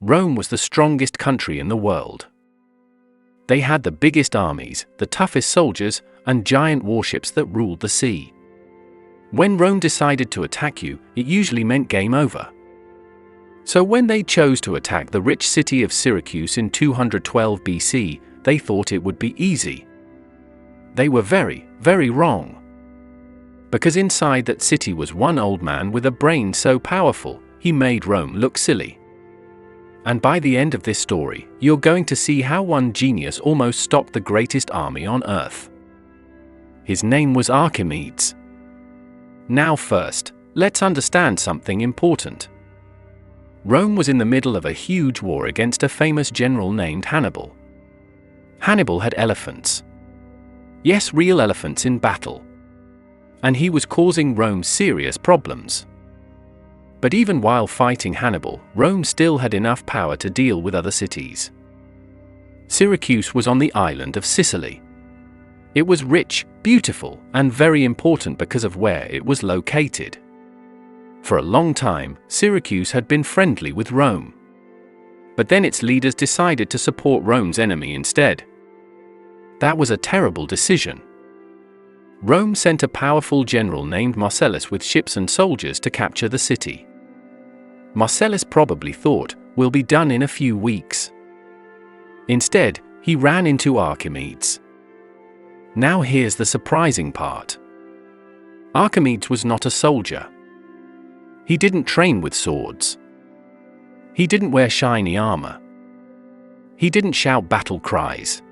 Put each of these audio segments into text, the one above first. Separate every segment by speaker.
Speaker 1: Rome was the strongest country in the world. They had the biggest armies, the toughest soldiers, and giant warships that ruled the sea. When Rome decided to attack you, it usually meant game over. So when they chose to attack the rich city of Syracuse in 212 BC, they thought it would be easy. They were very, very wrong. Because inside that city was one old man with a brain so powerful, he made Rome look silly. And by the end of this story, you're going to see how one genius almost stopped the greatest army on Earth. His name was Archimedes. Now first, let's understand something important. Rome was in the middle of a huge war against a famous general named Hannibal. Hannibal had elephants. Yes, real elephants in battle. And he was causing Rome serious problems. But even while fighting Hannibal, Rome still had enough power to deal with other cities. Syracuse was on the island of Sicily. It was rich, beautiful, and very important because of where it was located. For a long time, Syracuse had been friendly with Rome. But then its leaders decided to support Rome's enemy instead. That was a terrible decision. Rome sent a powerful general named Marcellus with ships and soldiers to capture the city. Marcellus probably thought, "We'll be done in a few weeks." Instead, he ran into Archimedes. Now here's the surprising part. Archimedes was not a soldier. He didn't train with swords. He didn't wear shiny armor. He didn't shout battle cries.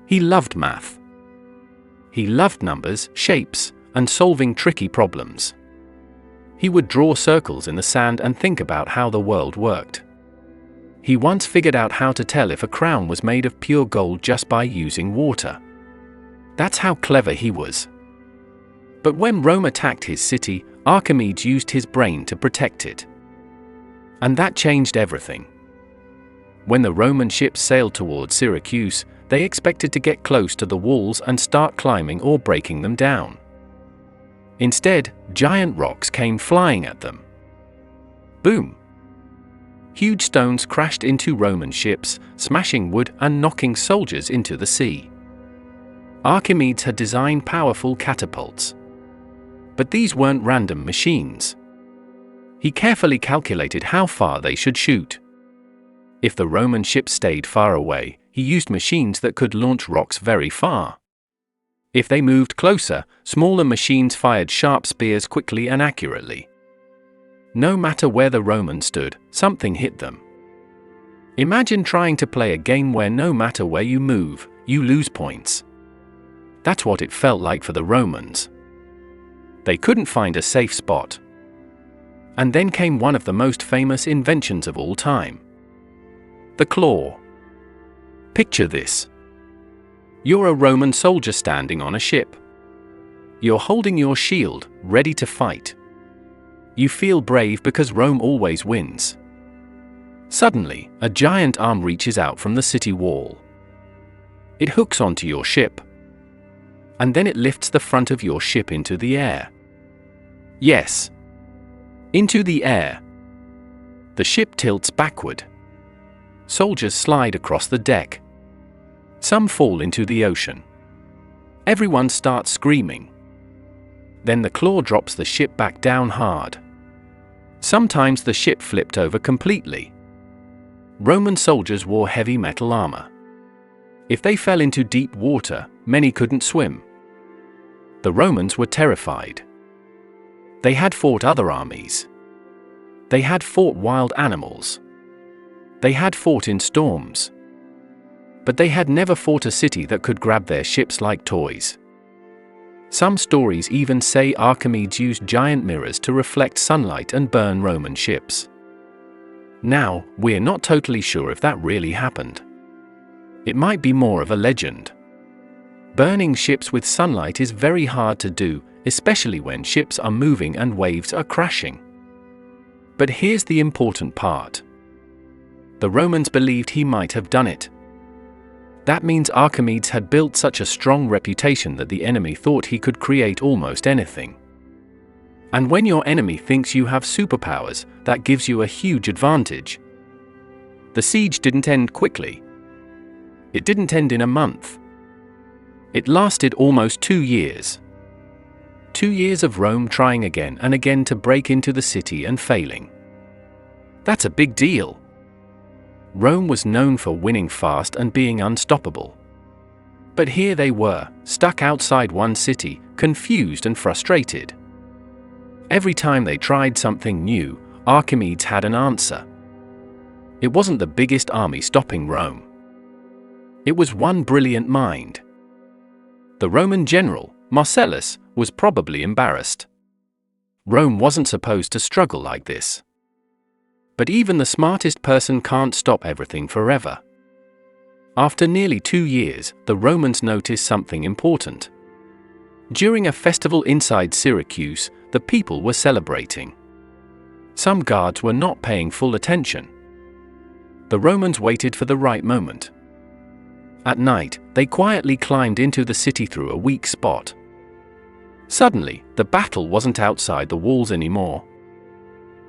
Speaker 1: He loved math. He loved numbers, shapes, and solving tricky problems. He would draw circles in the sand and think about how the world worked. He once figured out how to tell if a crown was made of pure gold just by using water. That's how clever he was. But when Rome attacked his city, Archimedes used his brain to protect it. And that changed everything. When the Roman ships sailed towards Syracuse, they expected to get close to the walls and start climbing or breaking them down. Instead, giant rocks came flying at them. Boom! Huge stones crashed into Roman ships, smashing wood and knocking soldiers into the sea. Archimedes had designed powerful catapults. But these weren't random machines. He carefully calculated how far they should shoot. If the Roman ships stayed far away, he used machines that could launch rocks very far. If they moved closer, smaller machines fired sharp spears quickly and accurately. No matter where the Romans stood, something hit them. Imagine trying to play a game where no matter where you move, you lose points. That's what it felt like for the Romans. They couldn't find a safe spot. And then came one of the most famous inventions of all time. The claw. Picture this. You're a Roman soldier standing on a ship. You're holding your shield, ready to fight. You feel brave because Rome always wins. Suddenly, a giant arm reaches out from the city wall. It hooks onto your ship. And then it lifts the front of your ship into the air. Yes. Into the air. The ship tilts backward. Soldiers slide across the deck. Some fall into the ocean. Everyone starts screaming. Then the claw drops the ship back down hard. Sometimes the ship flipped over completely. Roman soldiers wore heavy metal armor. If they fell into deep water, many couldn't swim. The Romans were terrified. They had fought other armies. They had fought wild animals. They had fought in storms. But they had never fought a city that could grab their ships like toys. Some stories even say Archimedes used giant mirrors to reflect sunlight and burn Roman ships. Now, we're not totally sure if that really happened. It might be more of a legend. Burning ships with sunlight is very hard to do, especially when ships are moving and waves are crashing. But here's the important part. The Romans believed he might have done it. That means Archimedes had built such a strong reputation that the enemy thought he could create almost anything. And when your enemy thinks you have superpowers, that gives you a huge advantage. The siege didn't end quickly. It didn't end in a month. It lasted almost 2 years. 2 years of Rome trying again and again to break into the city and failing. That's a big deal. Rome was known for winning fast and being unstoppable. But here they were, stuck outside one city, confused and frustrated. Every time they tried something new, Archimedes had an answer. It wasn't the biggest army stopping Rome. It was one brilliant mind. The Roman general, Marcellus, was probably embarrassed. Rome wasn't supposed to struggle like this. But even the smartest person can't stop everything forever. After nearly 2 years, the Romans noticed something important. During a festival inside Syracuse, the people were celebrating. Some guards were not paying full attention. The Romans waited for the right moment. At night, they quietly climbed into the city through a weak spot. Suddenly, the battle wasn't outside the walls anymore.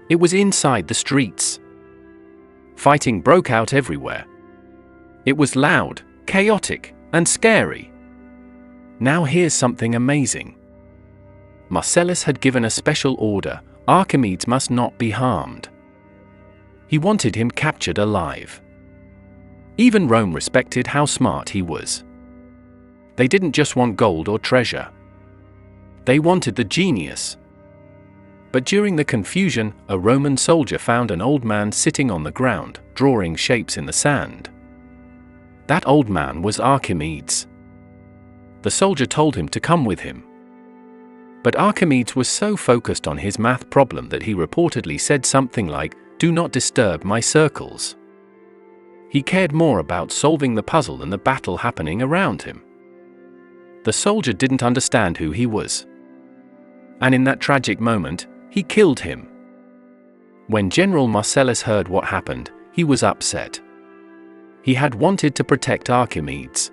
Speaker 1: It was inside the streets. Fighting broke out everywhere. It was loud, chaotic, and scary. Now here's something amazing. Marcellus had given a special order: Archimedes must not be harmed. He wanted him captured alive. Even Rome respected how smart he was. They didn't just want gold or treasure. They wanted the genius. But during the confusion, a Roman soldier found an old man sitting on the ground, drawing shapes in the sand. That old man was Archimedes. The soldier told him to come with him. But Archimedes was so focused on his math problem that he reportedly said something like, "Do not disturb my circles." He cared more about solving the puzzle than the battle happening around him. The soldier didn't understand who he was. And in that tragic moment, he killed him. When General Marcellus heard what happened, he was upset. He had wanted to protect Archimedes.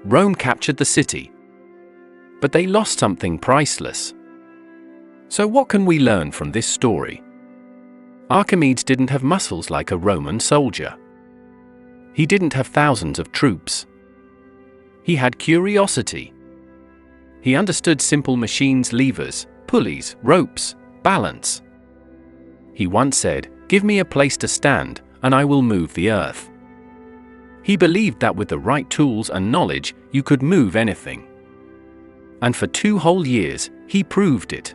Speaker 1: Rome captured the city. But they lost something priceless. So what can we learn from this story? Archimedes didn't have muscles like a Roman soldier. He didn't have thousands of troops. He had curiosity. He understood simple machines, levers, pulleys, ropes, balance. He once said, "Give me a place to stand, and I will move the earth." He believed that with the right tools and knowledge, you could move anything. And for 2 whole years, he proved it.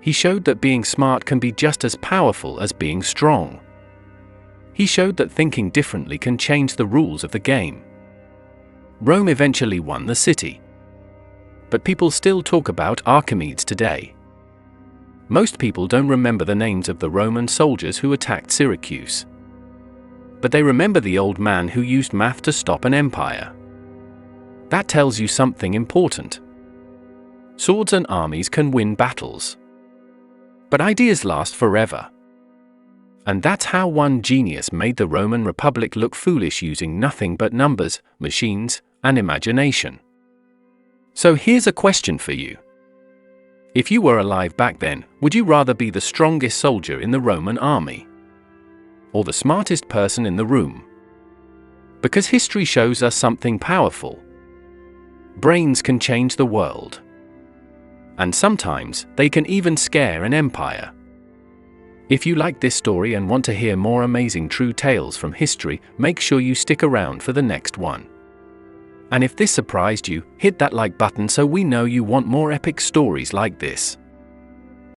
Speaker 1: He showed that being smart can be just as powerful as being strong. He showed that thinking differently can change the rules of the game. Rome eventually won the city. But people still talk about Archimedes today. Most people don't remember the names of the Roman soldiers who attacked Syracuse. But they remember the old man who used math to stop an empire. That tells you something important. Swords and armies can win battles. But ideas last forever. And that's how one genius made the Roman Republic look foolish, using nothing but numbers, machines, and imagination. So here's a question for you. If you were alive back then, would you rather be the strongest soldier in the Roman army? Or the smartest person in the room? Because history shows us something powerful. Brains can change the world. And sometimes, they can even scare an empire. If you like this story and want to hear more amazing true tales from history, make sure you stick around for the next one. And if this surprised you, hit that like button so we know you want more epic stories like this.